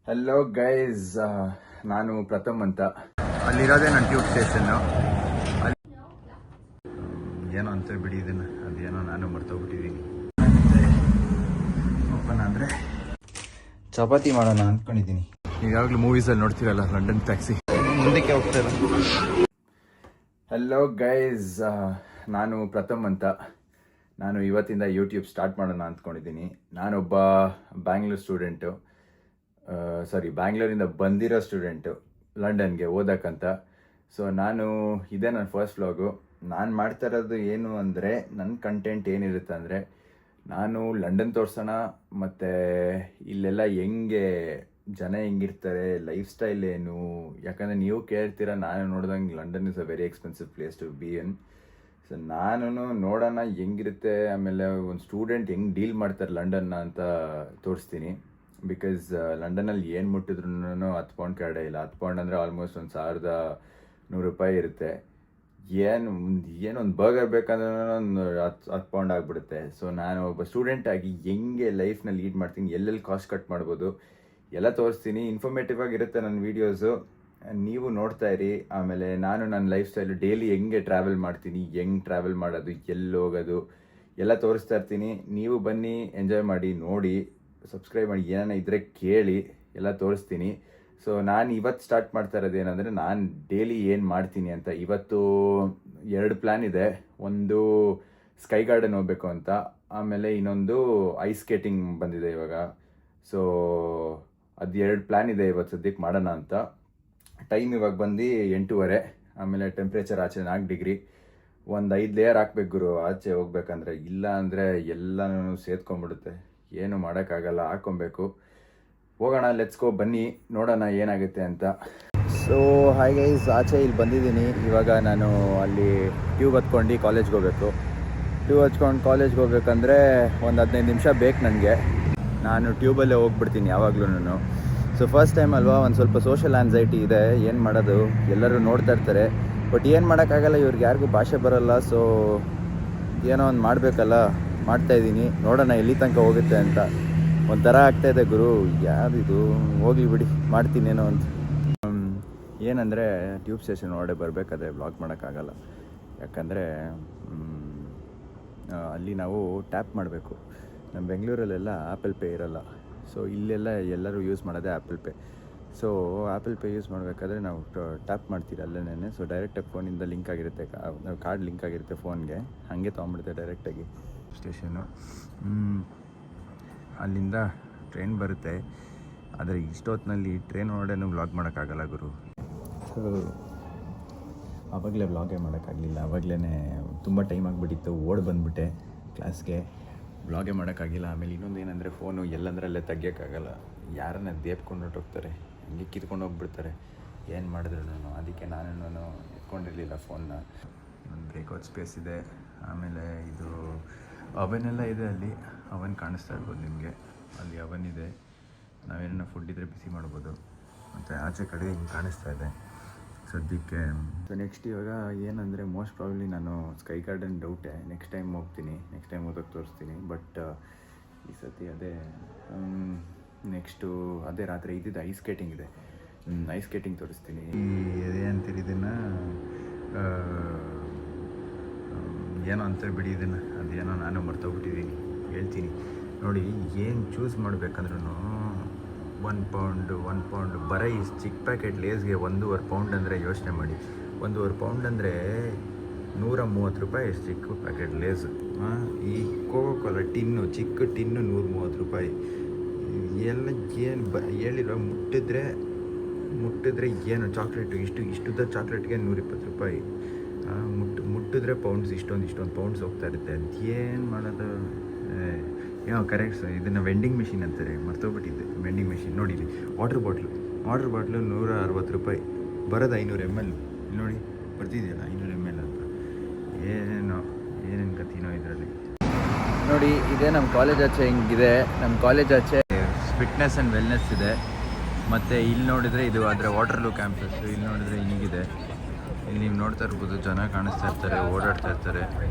Hello guys, ನಾನು ಪ್ರಥಮ್ ಅಂತ. ಅಲ್ಲಿರೋದೇ ನನ್ನ ಟ್ಯೂಬ್ ಸ್ಟೇಷನ್ನು. ಅಲ್ಲಿ ಏನೋ ಅಂತ ಬಿಡಿ, ಇದನ್ನು ಅದೇನೋ ನಾನು ಮರ್ತೋಗ್ಬಿಟ್ಟಿದ್ದೀನಿ. ಓಪನ್ ಅಂದರೆ ಚಪಾತಿ ಮಾಡೋಣ ಅಂದ್ಕೊಂಡಿದ್ದೀನಿ. ಈಗಾಗಲೂ ಮೂವೀಸಲ್ಲಿ ನೋಡ್ತೀರಲ್ಲ, ಲಂಡನ್ ಟ್ಯಾಕ್ಸಿ ಮುಂದಕ್ಕೆ ಹೋಗ್ತಾರೆ. ಹಲೋ ಗೈಸ್, ನಾನು ಪ್ರಥಮ್ ಅಂತ. ನಾನು ಇವತ್ತಿಂದ ಯೂಟ್ಯೂಬ್ ಸ್ಟಾರ್ಟ್ ಮಾಡೋಣ ಅಂದ್ಕೊಂಡಿದ್ದೀನಿ. ನಾನೊಬ್ಬ ಬ್ಯಾಂಗ್ಳೂರ್ ಸ್ಟೂಡೆಂಟು, ಬ್ಯಾಂಗ್ಳೂರಿಂದ ಬಂದಿರೋ ಸ್ಟೂಡೆಂಟು ಲಂಡನ್ಗೆ ಓದಕ್ಕಂತ. ಸೊ ಇದೇ ನನ್ನ ಫಸ್ಟ್ ವ್ಲಾಗು. ನಾನು ಮಾಡ್ತಾ ಇರೋದು ಏನು ಅಂದರೆ, ನನ್ನ ಕಂಟೆಂಟ್ ಏನಿರುತ್ತೆ ಅಂದರೆ, ನಾನು ಲಂಡನ್ ತೋರಿಸೋಣ, ಮತ್ತು ಇಲ್ಲೆಲ್ಲ ಜನ ಹೆಂಗಿರ್ತಾರೆ, ಲೈಫ್ ಸ್ಟೈಲ್ ಏನು. ಯಾಕಂದರೆ ನೀವು ಕೇಳ್ತೀರ, ನಾನು ನೋಡ್ದಂಗೆ London is a very expensive place to be in. So ನಾನು ನೋಡೋಣ ಹೆಂಗಿರುತ್ತೆ, ಆಮೇಲೆ ಒಂದು ಸ್ಟೂಡೆಂಟ್ ಹೆಂಗೆ ಡೀಲ್ ಮಾಡ್ತಾರೆ ಲಂಡನ್ನ ಅಂತ ತೋರಿಸ್ತೀನಿ. ಬಿಕಾಸ್ ಲಂಡನಲ್ಲಿ ಏನು ಮುಟ್ಟಿದ್ರು 10 ಪೌಂಡ್ ಕೆಳಗಡೆ ಇಲ್ಲ. 10 ಪೌಂಡ್ ಅಂದರೆ ಆಲ್ಮೋಸ್ಟ್ $1,100 ಇರುತ್ತೆ. ಏನೊಂದು ಬರ್ಗರ್ ಬೇಕಂದ್ರೆ ಒಂದು 10 ಪೌಂಡ್ ಆಗಿಬಿಡುತ್ತೆ. ಸೊ ನಾನು ಒಬ್ಬ ಸ್ಟೂಡೆಂಟಾಗಿ ಹೆಂಗೆ ಲೈಫ್ನ ಲೀಡ್ ಮಾಡ್ತೀನಿ, ಎಲ್ಲೆಲ್ಲಿ ಕಾಸ್ಟ್ ಕಟ್ ಮಾಡ್ಬೋದು ಎಲ್ಲ ತೋರಿಸ್ತೀನಿ. ಇನ್ಫಾರ್ಮೇಟಿವ್ ಆಗಿರುತ್ತೆ ನನ್ನ ವೀಡಿಯೋಸು, ನೀವು ನೋಡ್ತಾ ಇರಿ. ಆಮೇಲೆ ನಾನು ನನ್ನ ಲೈಫ್ ಸ್ಟೈಲು ಡೈಲಿ ಹೆಂಗೆ ಟ್ರಾವೆಲ್ ಮಾಡ್ತೀನಿ, ಹೆಂಗೆ ಟ್ರಾವೆಲ್ ಮಾಡೋದು, ಎಲ್ಲಿ ಹೋಗೋದು ಎಲ್ಲ ತೋರಿಸ್ತಾ ಇರ್ತೀನಿ. ನೀವು ಬನ್ನಿ, ಎಂಜಾಯ್ ಮಾಡಿ, ನೋಡಿ, ಸಬ್ಸ್ಕ್ರೈಬ್ ಮಾಡಿ, ಏನಾನ ಇದ್ದರೆ ಕೇಳಿ, ಎಲ್ಲ ತೋರಿಸ್ತೀನಿ. ಸೊ ನಾನು ಇವತ್ತು ಸ್ಟಾರ್ಟ್ ಮಾಡ್ತಾ ಇರೋದು ಏನಂದರೆ, ನಾನು ಡೈಲಿ ಏನು ಮಾಡ್ತೀನಿ ಅಂತ. ಇವತ್ತು 2 ಪ್ಲ್ಯಾನ್ ಇದೆ. ಒಂದು ಸ್ಕೈ ಗಾರ್ಡನ್ ಹೋಗಬೇಕು ಅಂತ, ಆಮೇಲೆ ಇನ್ನೊಂದು ಐಸ್ ಸ್ಕೇಟಿಂಗ್ ಬಂದಿದೆ ಇವಾಗ. ಸೊ ಅದು 2 ಪ್ಲ್ಯಾನ್ ಇದೆ ಇವತ್ತು ಸದ್ಯಕ್ಕೆ ಮಾಡೋಣ ಅಂತ. ಟೈಮ್ ಇವಾಗ ಬಂದು 8:30. ಆಮೇಲೆ ಟೆಂಪ್ರೇಚರ್ ಆಚೆ 4 ಡಿಗ್ರಿ. ಒಂದು 5 ಲೇಯರ್ ಹಾಕ್ಬೇಕು ಗುರು ಆಚೆ ಹೋಗ್ಬೇಕಂದ್ರೆ, ಇಲ್ಲ ಅಂದರೆ ಎಲ್ಲನೂ ಸೇದ್ಕೊಂಡ್ಬಿಡುತ್ತೆ. ಏನು ಮಾಡೋಕ್ಕಾಗಲ್ಲ, ಹಾಕ್ಕೊಬೇಕು. ಹೋಗೋಣ, ಲೆಟ್ಸ್ ಗೋ, ಬನ್ನಿ ನೋಡೋಣ ಏನಾಗುತ್ತೆ ಅಂತ. ಸೊ ಹಾಯ್ ಗೈಸ್, ಆಚೆ ಇಲ್ಲಿ ಬಂದಿದ್ದೀನಿ. ಇವಾಗ ನಾನು ಅಲ್ಲಿ ಟ್ಯೂಬ್ ಹತ್ಕೊಂಡು ಕಾಲೇಜ್ಗೆ ಹೋಗಬೇಕು. ಟ್ಯೂಬ್ ಹಚ್ಕೊಂಡು ಕಾಲೇಜ್ಗೆ ಹೋಗ್ಬೇಕಂದ್ರೆ ಒಂದು 15 ನಿಮಿಷ ಬೇಕು ನನಗೆ. ನಾನು ಟ್ಯೂಬಲ್ಲೇ ಹೋಗ್ಬಿಡ್ತೀನಿ ಯಾವಾಗ್ಲೂ. ಸೊ ಫಸ್ಟ್ ಟೈಮ್ ಅಲ್ವಾ, ಒಂದು ಸ್ವಲ್ಪ ಸೋಷಿಯಲ್ ಆ್ಯನ್ಸೈಟಿ ಇದೆ. ಏನು ಮಾಡೋದು, ಎಲ್ಲರೂ ನೋಡ್ತಾ ಇರ್ತಾರೆ, ಬಟ್ ಏನು ಮಾಡೋಕ್ಕಾಗಲ್ಲ, ಇವ್ರಿಗೆ ಯಾರಿಗೂ ಭಾಷೆ ಬರೋಲ್ಲ. ಸೊ ಏನೋ ಒಂದು ಮಾಡಬೇಕಲ್ಲ, ಮಾಡ್ತಾಯಿದ್ದೀನಿ. ನೋಡೋಣ ಎಲ್ಲಿ ತನಕ ಹೋಗುತ್ತೆ ಅಂತ. ಒಂಥರ ಆಗ್ತಾಯಿದೆ ಗುರು, ಯಾರಿದು, ಹೋಗಲಿ ಬಿಡಿ, ಮಾಡ್ತೀನೇನೋ ಅಂತ. ಏನಂದರೆ ಟ್ಯೂಬ್ ಸ್ಟೇಷನ್ ಒಳಗಡೆ ಬರಬೇಕಾದ್ರೆ ವ್ಲಾಗ್ ಮಾಡೋಕ್ಕಾಗಲ್ಲ. ಯಾಕಂದರೆ ಅಲ್ಲಿ ನಾವು ಟ್ಯಾಪ್ ಮಾಡಬೇಕು. ನಮ್ಮ ಬೆಂಗಳೂರಲ್ಲೆಲ್ಲ ಆ್ಯಪಲ್ ಪೇ ಇರೋಲ್ಲ. ಸೊ ಇಲ್ಲೆಲ್ಲ ಎಲ್ಲರೂ ಯೂಸ್ ಮಾಡೋದೇ apple pay. So apple pay use ಮಾಡಬೇಕಾದ್ರೆ ನಾವು ಟ್ಯಾಪ್ ಮಾಡ್ತೀವಿ ಅಲ್ಲೇ. ಸೊ ಡೈರೆಕ್ಟಾಗಿ ಫೋನಿಂದ ಲಿಂಕ್ ಆಗಿರುತ್ತೆ, ಕಾರ್ಡ್ ಲಿಂಕ್ ಆಗಿರುತ್ತೆ ಫೋನ್ಗೆ, ಹಾಗೆ ತೊಗೊಂಬಿಡುತ್ತೆ ಡೈರೆಕ್ಟಾಗಿ ಸ್ಟೇಷನ್ನು. ಅಲ್ಲಿಂದ ಟ್ರೈನ್ ಬರುತ್ತೆ. ಆದರೆ ಇಷ್ಟೊತ್ತಿನಲ್ಲಿ ಟ್ರೈನ್ ಒಳಗಡೆ ವ್ಲಾಗ್ ಮಾಡೋಕ್ಕಾಗಲ್ಲ ಗುರು. ಸೊ ಆವಾಗಲೇ ವ್ಲಾಗೇ ಮಾಡೋಕ್ಕಾಗಲಿಲ್ಲ. ಆವಾಗಲೇ ತುಂಬ ಟೈಮ್ ಆಗಿಬಿಟ್ಟಿತ್ತು, ಓಡಿ ಬಂದುಬಿಟ್ಟೆ ಕ್ಲಾಸ್ಗೆ. ವ್ಲಾಗೇ ಮಾಡೋಕ್ಕಾಗಿಲ್ಲ. ಆಮೇಲೆ ಇನ್ನೊಂದು ಏನಂದರೆ, ಫೋನು ಎಲ್ಲಂದ್ರಲ್ಲೇ ತೆಗಿಯೋಕ್ಕಾಗಲ್ಲ. ಯಾರನ್ನ ದೇಪ್ಕೊಂಡು ಹೊರಟೋಗ್ತಾರೆ, ಹಂಗೆ ಕಿತ್ಕೊಂಡು ಹೋಗ್ಬಿಡ್ತಾರೆ. ಏನು ಮಾಡಿದ್ರು ಅದಕ್ಕೆ ನಾನು ಎತ್ಕೊಂಡಿರಲಿಲ್ಲ ಫೋನ್ನ. ಒಂದು ಬ್ರೇಕ್ಔಟ್ ಸ್ಪೇಸ್ ಇದೆ. ಆಮೇಲೆ ಇದು ಅವನ್ನೆಲ್ಲ ಇದೆ. ಅಲ್ಲಿ ಅವನ್ ಕಾಣಿಸ್ತಾ ಇರ್ಬೋದು ನಿಮಗೆ. ಅಲ್ಲಿ ಅವನ್ ಇದೆ, ನಾವೇನೋ ಫುಡ್ ಇದ್ದರೆ ಬಿಸಿ ಮಾಡ್ಬೋದು. ಮತ್ತು ಆಚೆ ಕಡೆ ಹಿಂಗೆ ಕಾಣಿಸ್ತಾ ಇದೆ ಸದ್ಯಕ್ಕೆ. ಸೊ ನೆಕ್ಸ್ಟ್ ಇವಾಗ ಏನಂದರೆ, ಮೋಸ್ಟ್ ಪ್ರಾಬಬ್ಲಿ ನಾನು ಸ್ಕೈ ಗಾರ್ಡನ್ ಡೌಟೇ. ನೆಕ್ಸ್ಟ್ ಟೈಮ್ ಹೋಗ್ತೀನಿ, ನೆಕ್ಸ್ಟ್ ಟೈಮ್ ಹೋಗೋಕ್ಕೆ ತೋರಿಸ್ತೀನಿ. ಬಟ್ ಈ ಸತಿ ಅದೇ ನೆಕ್ಸ್ಟು ಅದೇ ರಾತ್ರಿ ಇದ್ದಿದ್ದು ಐಸ್ ಸ್ಕೇಟಿಂಗ್ ಇದೆ. ಐಸ್ ಸ್ಕೇಟಿಂಗ್ ತೋರಿಸ್ತೀನಿ. ಅದೇ ಅಂತೀರಿ, ಇದನ್ನು ಏನೋ ಅಂತಾರೆ ಬಿಡಿ, ಇದನ್ನು ಅದೇನೋ ನಾನು ಮರ್ತೋಗ್ಬಿಟ್ಟಿದ್ದೀನಿ, ಹೇಳ್ತೀನಿ ನೋಡಿ. ಏನು ಚೂಸ್ ಮಾಡಬೇಕಂದ್ರೂ 1 ಪೌಂಡ್ ಬರೀ ಚಿಕ್ಕ ಪ್ಯಾಕೆಟ್ ಲೇಸ್ಗೆ 1.5 ಪೌಂಡ್ ಅಂದರೆ ಯೋಚನೆ ಮಾಡಿ. 1.5 ಪೌಂಡ್ ಅಂದರೆ $130 ಚಿಕ್ಕ ಪ್ಯಾಕೆಟ್ ಲೇಸ್. ಈ ಕೋಕೋಕೋಲಾ ಟಿನ್ನು, ಚಿಕ್ಕ ಟಿನ್ನು $130. ಎಲ್ಲ ಏನು ಹೇಳಿರೋ, ಮುಟ್ಟಿದ್ರೆ ಏನು ಚಾಕ್ಲೇಟು, ಇಷ್ಟುದ್ದ ಚಾಕ್ಲೇಟ್ಗೆ $120. ಮುಟ್ಟಿದ್ರೆ ಪೌಂಡ್ಸ್, ಇಷ್ಟೊಂದು ಪೌಂಡ್ಸ್ ಹೋಗ್ತಾ ಇರುತ್ತೆ. ಅದೇನು ಮಾಡೋದು, ಏನೋ ಕರೆಕ್ಟ್. ಇದನ್ನು ವೆಂಡಿಂಗ್ ಮಿಷಿನ್ ಅಂತಾರೆ, ಮರ್ತೋಗ್ಬಿಟ್ಟಿದ್ದೆ. ವೆಂಡಿಂಗ್ ಮಿಷಿನ್ ನೋಡಿರಿ. ವಾಟರ್ ಬಾಟ್ಲು $160, ಬರೋದು 500 ml. ಇಲ್ಲಿ ನೋಡಿ ಬರ್ತಿದೆಯಲ್ಲ, 500 ml ಅಂತ. ಏನೇನು ಕತ್ತಿನೋ ಇದರಲ್ಲಿ ನೋಡಿ. ಇದೇ ನಮ್ಮ ಕಾಲೇಜ್ ಆಚೆ ಹಿಂಗಿದೆ. ನಮ್ಮ ಕಾಲೇಜ್ ಆಚೆ ಫಿಟ್ನೆಸ್ ಆ್ಯಂಡ್ ವೆಲ್ನೆಸ್ ಇದೆ. ಮತ್ತು ಇಲ್ಲಿ ನೋಡಿದರೆ ಇದು ಅದರ ವಾಟರ್ಲೂ ಕ್ಯಾಂಪಸ್. ಇಲ್ಲಿ ನೋಡಿದರೆ ಹಿಂಗಿದೆ. ಇಲ್ಲಿ ನೀವು ನೋಡ್ತಾ ಇರ್ಬೋದು, ಜನ ಕಾಣಿಸ್ತಾ ಇರ್ತಾರೆ, ಓಡಾಡ್ತಾ ಇರ್ತಾರೆ.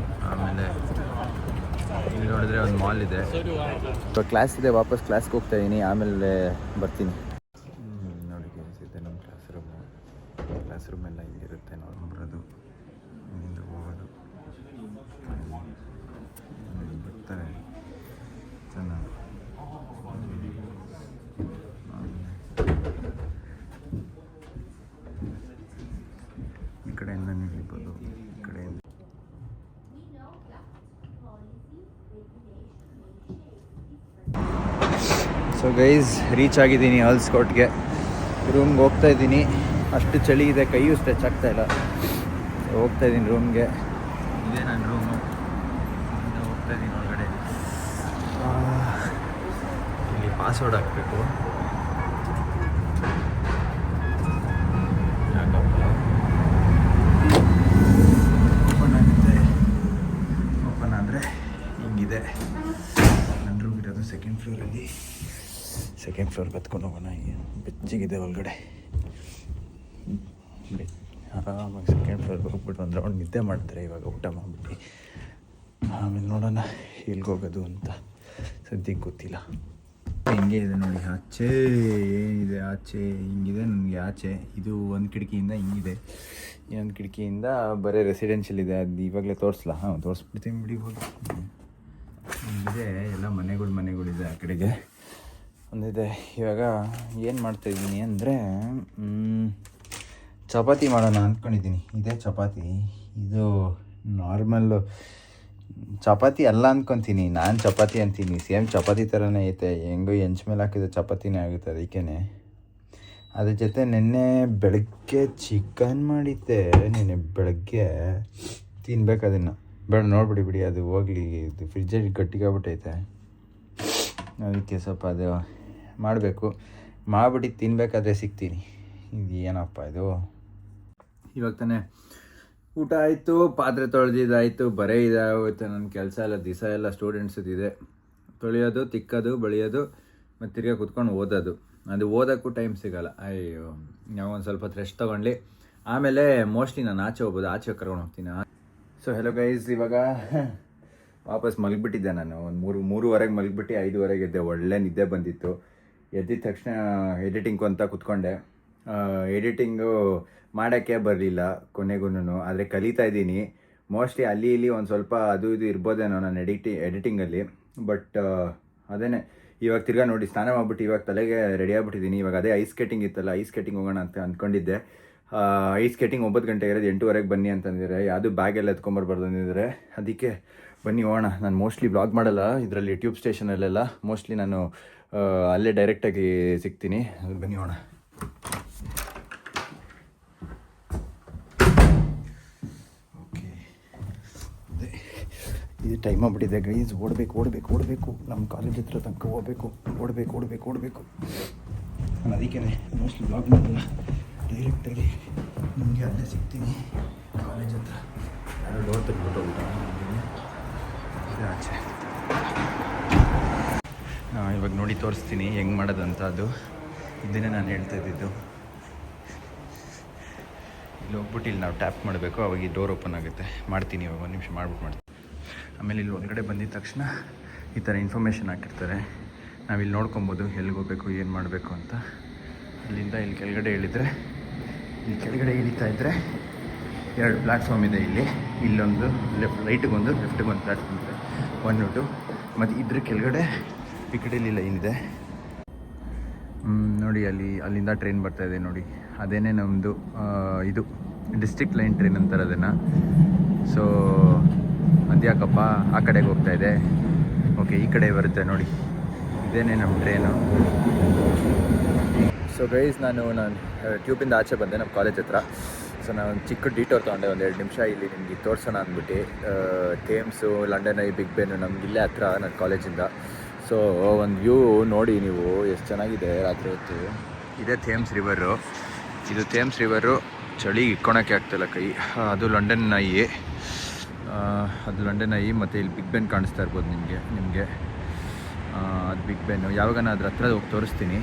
ಆಮೇಲೆ ಇಲ್ಲಿ ನೋಡಿದ್ರೆ ಒಂದು ಮಾಲ್ ಇದೆ. ಕ್ಲಾಸ್ ಇದೆ, ವಾಪಸ್ ಕ್ಲಾಸ್ಗೆ ಹೋಗ್ತಾ ಇದ್ದೀನಿ, ಆಮೇಲೆ ಬರ್ತೀನಿ. ಕ್ಲಾಸ್ ರೂಮ್ ಎಲ್ಲ ಹಿಂಗಿರುತ್ತೆ ನಾವು ಬರೋದು, ಇಲ್ಲಿಂದ ಹೋಗೋದು, ಬರ್ತಾರೆ ಚೆನ್ನಾಗಿ. ಈ ಕಡೆಯಿಂದ ನಿಲ್ಲಿಬೋದು, ಈ ಕಡೆಯಿಂದ. ಸೊ ಗೈಸ್, ರೀಚ್ ಆಗಿದ್ದೀನಿ ಆಲ್ಸ್ಕೋಟ್ಗೆ. ರೂಮ್ಗೆ ಹೋಗ್ತಾ ಇದ್ದೀನಿ. ಅಷ್ಟು ಚಳಿ ಇದೆ, ಕೈಯೂ ಸ್ಟ್ರೆಚ್ ಆಗ್ತಾ ಇಲ್ಲ. ಹೋಗ್ತಾ ಇದ್ದೀನಿ ರೂಮ್ಗೆ. ಇದೇ ನನ್ನ ರೂಮು. ಹೋಗ್ತಾ ಇದ್ದೀನಿ ಒಳಗಡೆ. ಇಲ್ಲಿ ಪಾಸ್ವರ್ಡ್ ಹಾಕಬೇಕು. ಓಪನ್ ಆಗುತ್ತೆ. ಓಪನ್ ಆದರೆ ಹಿಂಗಿದೆ. ನನ್ನ ರೂಮ್ ಇರೋದು ಸೆಕೆಂಡ್ ಫ್ಲೋರಲ್ಲಿ. ಸೆಕೆಂಡ್ ಫ್ಲೋರ್ ಬತ್ಕೊಂಡು ಹೋಗೋಣ. ಬೆಚ್ಚಗಿದೆ ಒಳಗಡೆ. ಆರಾಮಾಗಿ ಸೆಕೆಂಡ್ ಫ್ಲೋರ್ಗೆ ಹೋಗ್ಬಿಟ್ಟು ಒಂದು ರೌಂಡ್ ನಿದ್ದೆ ಮಾಡ್ತಾರೆ ಇವಾಗ ಊಟ ಮಾಡಿಬಿಟ್ಟು. ಆಮೇಲೆ ನೋಡೋಣ ಎಲ್ಲಿಗೆ ಹೋಗೋದು ಅಂತ ಸದ್ಯಕ್ಕೆ ಗೊತ್ತಿಲ್ಲ. ಹಿಂಗೆ ಇದೆ ನೋಡಿ, ಆಚೆ ಏನಿದೆ, ಆಚೆ ಹಿಂಗಿದೆ ನನಗೆ. ಆಚೆ ಇದು ಒಂದು ಕಿಟಕಿಯಿಂದ ಹಿಂಗಿದೆ, ಇನ್ನೊಂದು ಕಿಟಕಿಯಿಂದ ಬರೀ ರೆಸಿಡೆನ್ಷಿಯಲ್ ಇದೆ. ಅದು ಇವಾಗಲೇ ತೋರಿಸ್ಲಾ? ತೋರಿಸ್ಬಿಡ್ತೀನಿ ಬಿಡಿ. ಹೋಗಿ ಹಿಂಗಿದೆ ಎಲ್ಲ ಮನೆಗಳಿದೆ ಆ ಕಡೆಗೆ ಒಂದಿದೆ. ಇವಾಗ ಏನು ಮಾಡ್ತಾಯಿದ್ದೀನಿ ಅಂದರೆ ಚಪಾತಿ ಮಾಡೋಣ ಅಂದ್ಕೊಂಡಿದ್ದೀನಿ. ಇದೇ ಚಪಾತಿ. ಇದು ನಾರ್ಮಲ್ಲು ಚಪಾತಿ ಅಲ್ಲ ಅಂದ್ಕೊತೀನಿ, ನಾನು ಚಪಾತಿ ಅಂತೀನಿ. ಸೇಮ್ ಚಪಾತಿ ಥರನೇ ಐತೆ, ಹೆಂಗೋ ಹೆಂಚು ಮೇಲೆ ಹಾಕಿದ ಚಪಾತಿನೇ ಆಗುತ್ತೆ. ಅದಕ್ಕೇ ಅದ್ರ ಜೊತೆ ನೆನ್ನೆ ಬೆಳಗ್ಗೆ ಚಿಕನ್ ಮಾಡಿದ್ದೆ. ನೆನ್ನೆ ಬೆಳಗ್ಗೆ ತಿನ್ಬೇಕು ಅದನ್ನು. ಬೇಡ ನೋಡ್ಬಿಡಿ ಬಿಡಿ, ಅದು ಹೋಗಲಿ. ಇದು ಫ್ರಿಜ್ಜಲ್ಲಿ ಗಟ್ಟಿಗಾಗ್ಬಿಟ್ಟೈತೆ. ಅದಕ್ಕೆ ಸ್ವಲ್ಪ ಅದು ಮಾಡಬೇಕು. ಮಾಡಿಬಿಟ್ಟು ತಿನ್ಬೇಕಾದ್ರೆ ಸಿಗ್ತೀನಿ. ಇದು ಏನಪ್ಪ ಇದು? ಇವಾಗ ತಾನೇ ಊಟ ಆಯಿತು, ಪಾತ್ರೆ ತೊಳೆದಿದ್ದಾಯಿತು, ಬರೀ ಇದಾಗುತ್ತೆ ನನ್ನ ಕೆಲಸ ಎಲ್ಲ. ದಿವಸ ಎಲ್ಲ ಸ್ಟೂಡೆಂಟ್ಸದಿದೆ, ತೊಳೆಯೋದು, ತಿಕ್ಕೋದು, ಬಳಿಯೋದು, ಮತ್ತು ತಿರ್ಗಿ ಕುತ್ಕೊಂಡು ಓದೋದು. ಅದು ಓದೋಕ್ಕೂ ಟೈಮ್ ಸಿಗೋಲ್ಲ. ಅಯ್ಯೋ, ನಾವು ಒಂದು ಸ್ವಲ್ಪ ರೆಸ್ಟ್ ತೊಗೊಂಡು ಆಮೇಲೆ ಮೋಸ್ಟ್ಲಿ ನಾನು ಆಚೆ ಹೋಗ್ಬೋದು. ಆಚೆ ಕರ್ಕೊಂಡು ಹೋಗ್ತೀನಿ. ಸೊ ಹೆಲೋ ಗೈಸ್, ಇವಾಗ ವಾಪಸ್ ಮಲಗಿಬಿಟ್ಟಿದ್ದೆ ನಾನು. ಒಂದು ಮೂರುವರೆಗೆ ಮಲಗಿಬಿಟ್ಟು 5:30 ಎದ್ದೆ. ಒಳ್ಳೆ ನಿದ್ದೆ ಬಂದಿತ್ತು. ಎದ್ದಿದ ತಕ್ಷಣ ಎಡಿಟಿಂಗು ಅಂತ ಕುತ್ಕೊಂಡೆ. ಎಡಿಟಿಂಗು ಮಾಡೋಕ್ಕೆ ಬರಲಿಲ್ಲ ಕೊನೆಗೂ. ಆದರೆ ಕಲಿತಾ ಇದ್ದೀನಿ. ಮೋಸ್ಟ್ಲಿ ಅಲ್ಲಿ ಇಲ್ಲಿ ಒಂದು ಸ್ವಲ್ಪ ಅದು ಇದು ಇರ್ಬೋದೇನೋ ನಾನು ಎಡಿಟಿಂಗಲ್ಲಿ. ಬಟ್ ಅದೇ ಇವಾಗ ತಿರ್ಗಾ ನೋಡಿ ಸ್ನಾನ ಮಾಡಿಬಿಟ್ಟು ಇವಾಗ ತಲೆಗೆ ರೆಡಿ ಆಗಿಬಿಟ್ಟಿದ್ದೀನಿ. ಇವಾಗ ಅದೇ ಐಸ್ ಸ್ಕೇಟಿಂಗ್ ಇತ್ತಲ್ಲ, ಐಸ್ ಸ್ಕೇಟಿಂಗ್ ಹೋಗೋಣ ಅಂತ ಅಂದ್ಕೊಂಡಿದ್ದೆ. ಐಸ್ ಸ್ಕೇಟಿಂಗ್ 9 ಗಂಟೆಗೆ ಇರೋದು, 8:30 ಬನ್ನಿ ಅಂತಂದಿದ್ದಾರೆ. ಯಾವುದು ಬ್ಯಾಗೆಲ್ಲ ಎತ್ಕೊಂಬರ್ಬಾರ್ದು ಅಂದಿದ್ದಾರೆ. ಅದಕ್ಕೆ ಬನ್ನಿ ಹೋಗೋಣ. ನಾನು ಮೋಸ್ಟ್ಲಿ ಬ್ಲಾಗ್ ಮಾಡಲ್ಲ ಇದರಲ್ಲಿ, ಟ್ಯೂಬ್ ಸ್ಟೇಷನಲ್ಲೆಲ್ಲ. ಮೋಸ್ಟ್ಲಿ ನಾನು ಅಲ್ಲೇ ಡೈರೆಕ್ಟಾಗಿ ಸಿಗ್ತೀನಿ. ಬನ್ನಿ ಹೋಗೋಣ. ಓಕೆ, ಅದೇ ಇದು ಟೈಮ್ ಆಗಿಬಿಟ್ಟಿದೆ ಗೈಸ್. ಓಡಬೇಕು. ನಮ್ಮ ಕಾಲೇಜ್ ಹತ್ರ ತನಕ ಓಡಬೇಕು. ನಾನು ಅದಕ್ಕೆ ಮೋಸ್ಟ್ಲಿ ಬ್ಲಾಗ್ ಮಾಡಲ್ಲ, ಡೈರೆಕ್ಟಾಗಿ ನಿಮಗೆ ಅಲ್ಲೇ ಸಿಗ್ತೀನಿ ಕಾಲೇಜ್ ಹತ್ರ. ಯಾರೋ ಡೋರ್ ತೆಗೆದ್ಬಿಟ್ಟು ಊಟ ಆಚೆ. ಇವಾಗ ನೋಡಿ ತೋರಿಸ್ತೀನಿ ಹೆಂಗೆ ಮಾಡೋದಂತ. ಅದು ಇದನ್ನೇ ನಾನು ಹೇಳ್ತಾ ಇದ್ದಿದ್ದು. ಇಲ್ಲಿ ಹೋಗ್ಬಿಟ್ಟು ಇಲ್ಲಿ ನಾವು ಟ್ಯಾಪ್ ಮಾಡಬೇಕು, ಅವಾಗ ಈ ಡೋರ್ ಓಪನ್ ಆಗುತ್ತೆ. ಮಾಡ್ತೀನಿ ಇವಾಗ, 1 ನಿಮಿಷ ಮಾಡ್ತೀನಿ. ಆಮೇಲೆ ಇಲ್ಲಿ ಒಳಗಡೆ ಬಂದಿದ್ದ ತಕ್ಷಣ ಈ ಥರ ಇನ್ಫಾರ್ಮೇಷನ್ ಹಾಕಿರ್ತಾರೆ. ನಾವಿಲ್ಲಿ ನೋಡ್ಕೊಬೋದು ಎಲ್ಲಿಗೆ ಹೋಗಬೇಕು, ಏನು ಮಾಡಬೇಕು ಅಂತ. ಇಲ್ಲಿಂದ ಇಲ್ಲಿ ಕೆಳಗಡೆ ಇಳಿದ್ರೆ, ಇಲ್ಲಿ ಕೆಳಗಡೆ ಇಳಿತಾ ಇದ್ದರೆ 2 ಪ್ಲ್ಯಾಟ್ಫಾರ್ಮ್ ಇದೆ. ಇಲ್ಲೊಂದು ರೈಟಿಗೊಂದು, ಲೆಫ್ಟಿಗೊಂದು ಪ್ಲ್ಯಾಟ್ಫಾರ್ಮ್ ಇದೆ, 1, 2. ಮತ್ತು ಇದ್ರ ಕೆಳಗಡೆ ಈ ಕಡೆಯಲ್ಲಿ ಲೈನ್ ಇದೆ ನೋಡಿ. ಅಲ್ಲಿಂದ ಟ್ರೈನ್ ಬರ್ತಾಯಿದೆ ನೋಡಿ. ಅದೇನೇ ನಮ್ಮದು ಇದು ಡಿಸ್ಟ್ರಿಕ್ಟ್ ಲೈನ್ ಟ್ರೈನ್ ಅಂತಾರೆ ಅದನ್ನು. ಸೊ ಅದ್ಯಾಕಪ್ಪ ಆ ಕಡೆಗೆ ಹೋಗ್ತಾ ಇದೆ? ಓಕೆ, ಈ ಕಡೆ ಬರುತ್ತೆ ನೋಡಿ. ಇದೇನೇ ನಮ್ಮ ಟ್ರೈನು. ಸೊ ಗೈಸ್, ನಾನು ಟ್ಯೂಬಿಂದ ಆಚೆ ಬಂದೆ ನಮ್ಮ ಕಾಲೇಜ್ ಹತ್ರ. ಸೊ ನಾನು ಒಂದು ಚಿಕ್ಕ ಡಿಟೋರ್ ತೊಗೊಂಡೆ, ಒಂದು 2 ನಿಮಿಷ ಇಲ್ಲಿ ನಿಮಗೆ ತೋರಿಸೋಣ ಅಂದ್ಬಿಟ್ಟು. ಥೇಮ್ಸು, ಲಂಡನ್ ಐ, ಬಿಗ್ ಬೆನ್ ನಮ್ಗೆ ಇಲ್ಲೇ ಹತ್ರ ನನ್ನ ಕಾಲೇಜಿಂದ. ಸೊ ಒಂದು ವ್ಯೂ ನೋಡಿ ನೀವು, ಎಷ್ಟು ಚೆನ್ನಾಗಿದೆ ರಾತ್ರಿ ಹೊತ್ತು. ಇದೇ ಥೇಮ್ಸ್ ರಿವರು. ಇದು ಥೇಮ್ಸ್ ರಿವರು. ಚಳಿ ಇಟ್ಕೊಳಕ್ಕೆ ಆಗ್ತಾಯಿಲ್ಲ ಕೈ. ಅದು ಲಂಡನ್ ಐ, ಮತ್ತು ಇಲ್ಲಿ ಬಿಗ್ ಬೆನ್ ಕಾಣಿಸ್ತಾ ಇರ್ಬೋದು ನಿಮಗೆ. ಅದು ಬಿಗ್ ಬೆನ್ನು. ಯಾವಾಗ ಅದ್ರ ಹತ್ರ ಹೋಗಿ ತೋರಿಸ್ತೀನಿ.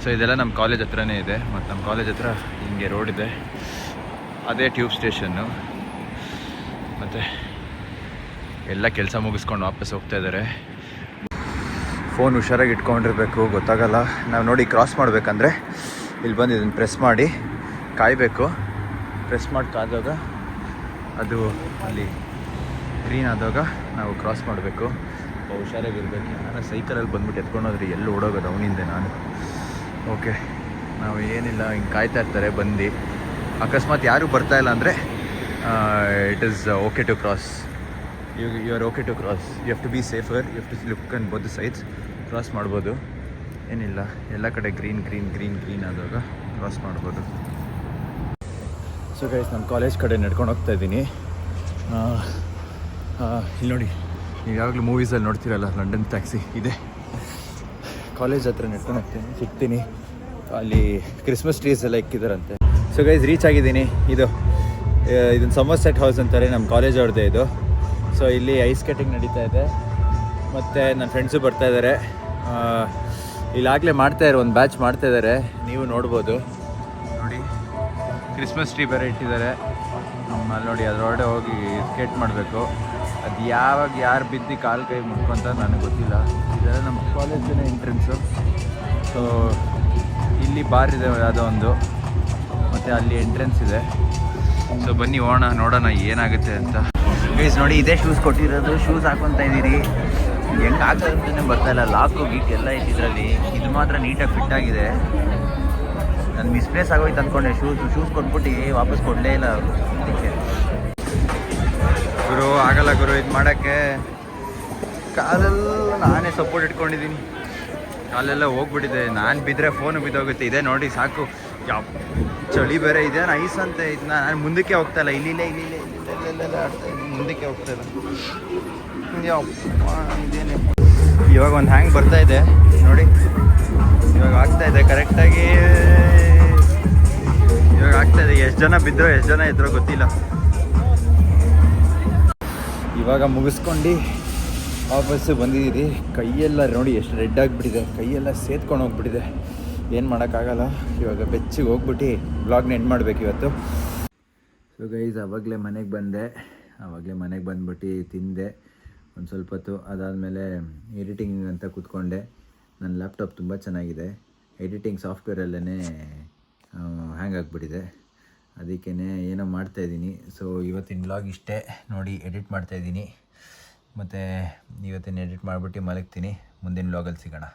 ಸೊ ಇದೆಲ್ಲ ನಮ್ಮ ಕಾಲೇಜ್ ಹತ್ರನೇ ಇದೆ. ಮತ್ತು ನಮ್ಮ ಕಾಲೇಜ್ ಹತ್ರ ಹಿಂಗೆ ರೋಡ್ ಇದೆ, ಅದೇ ಟ್ಯೂಬ್ ಸ್ಟೇಷನ್ನು. ಮತ್ತು ಎಲ್ಲ ಕೆಲಸ ಮುಗಿಸ್ಕೊಂಡು ವಾಪಸ್ ಹೋಗ್ತಾ ಇದ್ದಾರೆ. ಫೋನ್ ಹುಷಾರಾಗಿ ಇಟ್ಕೊಂಡಿರ್ಬೇಕು, ಗೊತ್ತಾಗಲ್ಲ. ನಾವು ನೋಡಿ ಕ್ರಾಸ್ ಮಾಡಬೇಕಂದ್ರೆ ಇಲ್ಲಿ ಬಂದು ಇದನ್ನು ಪ್ರೆಸ್ ಮಾಡಿ ಕಾಯಬೇಕು. ಪ್ರೆಸ್ ಮಾಡಿ ಕಾದಾಗ ಅದು ಅಲ್ಲಿ ಗ್ರೀನ್ ಆದಾಗ ನಾವು ಕ್ರಾಸ್ ಮಾಡಬೇಕು. ಹುಷಾರಾಗಿರ್ಬೇಕು. ನಾನು ಸೈಕಲಲ್ಲಿ ಬಂದ್ಬಿಟ್ಟು ಎತ್ಕೊಂಡೋದ್ರಿ ಎಲ್ಲಿ ಓಡೋಗೋದು ಅವನಿಂದೆ ನಾನು. ಓಕೆ, ನಾವು ಏನಿಲ್ಲ ಹಿಂಗೆ ಕಾಯ್ತಾ ಇರ್ತಾರೆ ಬಂದು. ಅಕಸ್ಮಾತ್ ಯಾರೂ ಬರ್ತಾಯಿಲ್ಲ ಅಂದರೆ it is okay to cross. You are okay to cross. You have to be safer. You have to look on both sides. Cross ಮಾಡ್ಬೋದು, ಏನಿಲ್ಲ. ಎಲ್ಲ ಕಡೆ ಗ್ರೀನ್ ಗ್ರೀನ್ ಗ್ರೀನ್ ಗ್ರೀನ್ ಆದಾಗ ಕ್ರಾಸ್ ಮಾಡ್ಬೋದು. ಸೊ ಗೈಸ್, ನಾನು ಕಾಲೇಜ್ ಕಡೆ ನಡ್ಕೊಂಡು ಹೋಗ್ತಾ ಇದ್ದೀನಿ. ಇಲ್ಲಿ ನೋಡಿ, ನೀವು ಯಾವಾಗಲೂ ಮೂವೀಸಲ್ಲಿ ನೋಡ್ತೀರಲ್ಲ, ಲಂಡನ್ ಟ್ಯಾಕ್ಸಿ ಇದೆ. ಕಾಲೇಜ್ ಹತ್ರ ನಡ್ಕೊಂಡು ಹೋಗ್ತೀನಿ, ಸಿಗ್ತೀನಿ. ಅಲ್ಲಿ ಕ್ರಿಸ್ಮಸ್ ಟ್ರೀಸ್ ಎಲ್ಲ ಇಕ್ಕಿದಾರಂತೆ. ಸೊ ಗೈಸ್, ರೀಚ್ ಆಗಿದ್ದೀನಿ. ಇದನ್ನು ಸಮರ್ಸೆಟ್ ಹೌಸ್ ಅಂತಾರೆ, ನಮ್ಮ ಕಾಲೇಜ್ ಅವ್ರದ್ದೇ ಇದು. ಸೊ ಇಲ್ಲಿ ಐಸ್ ಸ್ಕೇಟಿಂಗ್ ನಡೀತಾ ಇದೆ, ಮತ್ತು ನನ್ನ ಫ್ರೆಂಡ್ಸು ಬರ್ತಾಯಿದ್ದಾರೆ. ಇಲ್ಲಾಗಲೇ ಮಾಡ್ತಾಯಿದ್ದಾರೆ, ಒಂದು ಬ್ಯಾಚ್ ಮಾಡ್ತಾಯಿದ್ದಾರೆ, ನೀವು ನೋಡ್ಬೋದು. ನೋಡಿ, ಕ್ರಿಸ್ಮಸ್ ಟ್ರೀ ಬೇರೆ ಇಟ್ಟಿದ್ದಾರೆ. ಅಲ್ಲಿ ನೋಡಿ, ಅದರೊಳಗೆ ಹೋಗಿ ಸ್ಕೇಟ್ ಮಾಡಬೇಕು. ಅದು ಯಾವಾಗ ಯಾರು ಬಿದ್ದು ಕಾಲು ಕೈ ಮುಟ್ಕೊಂತ ನನಗೆ ಗೊತ್ತಿಲ್ಲ. ಇದೆಲ್ಲ ನಮ್ಮ ಕಾಲೇಜಿನ ಎಂಟ್ರೆನ್ಸು. ಸೊ ಇಲ್ಲಿ ಬಾರ್ ಇದೆ ಯಾವುದೋ ಒಂದು, ಮತ್ತು ಅಲ್ಲಿ ಎಂಟ್ರೆನ್ಸ್ ಇದೆ. ಸೊ ಬನ್ನಿ ಹೋಗೋಣ, ನೋಡೋಣ ಏನಾಗುತ್ತೆ ಅಂತ. ಗೈಸ್ ನೋಡಿ, ಇದೇ ಶೂಸ್ ಕೊಟ್ಟಿರೋದು. ಶೂಸ್ ಹಾಕೊತಾ ಇದ್ದೀರಿ, ಹೆಂಗೆ ಆಗ್ತದೆ ಅಂತಲೇ ಬರ್ತಾಯಿಲ್ಲ. ಲಾಕು ಗೀಕ್ ಎಲ್ಲ ಇದ್ದಿದ್ರಲ್ಲಿ ಇದು ಮಾತ್ರ ನೀಟಾಗಿ ಫಿಟ್ ಆಗಿದೆ. ನಾನು ಮಿಸ್ಪ್ಲೇಸ್ ಆಗೋಯ್ತು ಅಂದ್ಕೊಂಡೆ. ಶೂಸ್ ಕೊಟ್ಬಿಟ್ಟು ವಾಪಸ್ ಕೊಡಲೇ ಇಲ್ಲ ಅದಕ್ಕೆ. ಗುರು ಆಗಲ್ಲ ಗುರು, ಇದು ಮಾಡೋಕ್ಕೆ. ಕಾಲೆಲ್ಲ ನಾನೇ ಸಪೋರ್ಟ್ ಇಟ್ಕೊಂಡಿದ್ದೀನಿ, ಕಾಲೆಲ್ಲ ಹೋಗ್ಬಿಟ್ಟಿದೆ. ನಾನು ಬಿದ್ದರೆ ಫೋನು ಬಿದ್ದೋಗುತ್ತೆ. ಇದೆ ನೋಡಿ, ಸಾಕು. ಚಳಿ ಬೇರೆ ಇದೆ, ಐಸ್ ಅಂತ. ಇದನ್ನ ನಾನು ಮುಂದಕ್ಕೆ ಹೋಗ್ತಾಯಿಲ್ಲ, ಇಲ್ಲಿಲ್ಲ ಆಡ್ತಾ ಇದ್ದೀನಿ, ಮುಂದಕ್ಕೆ ಹೋಗ್ತಾಯಿಲ್ಲ. ಇದೇನೆ ಇವಾಗ ಒಂದು ಹ್ಯಾಂಗ್ ಬರ್ತಾ ಇದೆ ನೋಡಿ, ಇವಾಗ ಆಗ್ತಾಯಿದೆ ಕರೆಕ್ಟಾಗಿ. ಇವಾಗ ಆಗ್ತಾಯಿದೆ. ಎಷ್ಟು ಜನ ಬಿದ್ದರೋ ಎಷ್ಟು ಜನ ಇದ್ರೋ ಗೊತ್ತಿಲ್ಲ. ಇವಾಗ ಮುಗಿಸ್ಕೊಂಡು ವಾಪಸ್ಸು ಬಂದಿದ್ದೀರಿ. ಕೈಯೆಲ್ಲ ನೋಡಿ ಎಷ್ಟು ರೆಡ್ ಆಗಿಬಿಟ್ಟಿದೆ, ಕೈಯೆಲ್ಲ ಸೇದ್ಕೊಂಡು ಹೋಗ್ಬಿಟ್ಟಿದೆ. ಏನು ಮಾಡೋಕ್ಕಾಗಲ್ಲ. ಇವಾಗ ಬೆಚ್ಚಿಗೆ ಹೋಗ್ಬಿಟ್ಟು ಬ್ಲಾಗ್ನ ಎಂಡ್ ಮಾಡಬೇಕು ಇವತ್ತು. ಸೊ ಗೈಸ್, ಆವಾಗಲೇ ಮನೆಗೆ ಬಂದ್ಬಿಟ್ಟು ತಿಂದೆ ಒಂದು ಸ್ವಲ್ಪ ಹೊತ್ತು. ಅದಾದಮೇಲೆ ಎಡಿಟಿಂಗ್ ಅಂತ ಕೂತ್ಕೊಂಡೆ. ನನ್ನ ಲ್ಯಾಪ್ಟಾಪ್ ತುಂಬ ಚೆನ್ನಾಗಿದೆ, ಎಡಿಟಿಂಗ್ ಸಾಫ್ಟ್ವೇರಲ್ಲೇ ಹ್ಯಾಂಗ್ ಆಗಿಬಿಟ್ಟಿದೆ. ಅದಕ್ಕೇ ಏನೋ ಮಾಡ್ತಾಯಿದ್ದೀನಿ. ಸೊ ಇವತ್ತಿನ ಬ್ಲಾಗ್ ಇಷ್ಟೇ ನೋಡಿ, ಎಡಿಟ್ ಮಾಡ್ತಾಯಿದ್ದೀನಿ. ಮತ್ತು ಇವತ್ತಿನ ಎಡಿಟ್ ಮಾಡಿಬಿಟ್ಟು ಮಲಗ್ತೀನಿ. ಮುಂದಿನ ಬ್ಲಾಗಲ್ಲಿ ಸಿಗೋಣ.